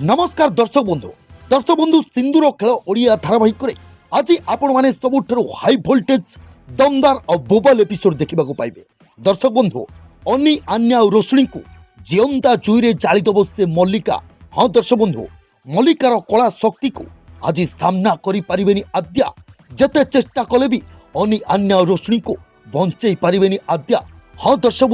नमस्कार दर्शक बंधु सिंदूर खेल ओडिया धारावाहिक आज आपण मैंने सबुठ हाई भोल्टेज दमदार और बोबल एपिसोड देखा पाइबे। दर्शक बंधु अनी आन्या और रोशनी को जीवंता जुईरे जाली दब से मल्लिका। हाँ दर्शक बंधु मल्लिकार कला शक्ति को आज सामना करें आद्या। जते चेष्टा कले भी अनी आन्या और रोशनी को बंचई पारे आद्या। हाँ दर्शक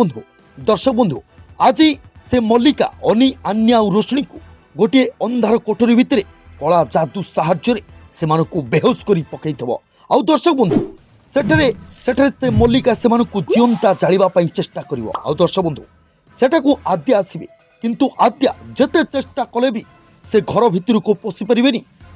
बंधु आज से मल्लिका अनी आन्या और रोशनी को गोटे अंधार कोठरी भितर कला जादू साहाय्य से बेहोश कर पकई। आउ दर्शक बंधु सेठरे से मल्लिका से जीवंता जावाई चेष्टा कर। दर्शक बंधु सेटा को आद्या आसबे किंतु आद्या जते चेष्टा कले भी से घर भितर को पशि पारे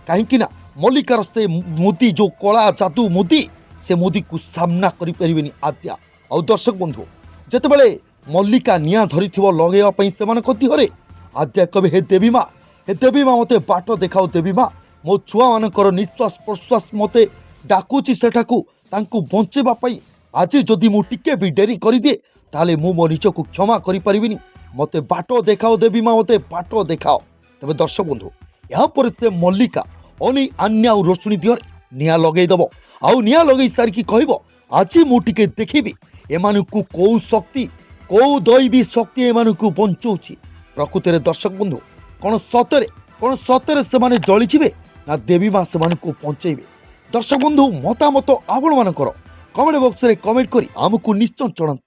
कहीं मल्लिकार से मुदी जो कला जादू मुदी से मुदी को सामना करें आद्या। आउ दर्शक बंधु जितेबाला मल्लिका निआ धरी लगेवाई से देहरे आद्या कहे हे देवी माँ मते बाट देखाओ देवी माँ मो छुआ मानकर निश्वास प्रश्वास मते डाकुची सेठाकू तांकू बंचेबाई। आज जदि मु टिके भी डेरी करदिए ताले मु मो निज को क्षमा करि परिबिनी। मते बाट देखाओ देवी माँ मते बाट देखाओ। तबे दर्शक बंधु या पर से मल्लिका अनी आन्या और रोशनी देहरे निआ लगेदब। आउ निआ लगई सारिकी कहब आज मु टिके देखिबी एमानकू को शक्ति को दैवी शक्ति एमानकू बंचौची। प्रकृति में दर्शक बंधु कौन सतरे से माने जलिजिबे ना देवी माँ से पहुंचेबे। दर्शक बंधु मतामत आपण मानकर कमेंट बॉक्स रे कमेंट करी आमको निश्चय जणातु।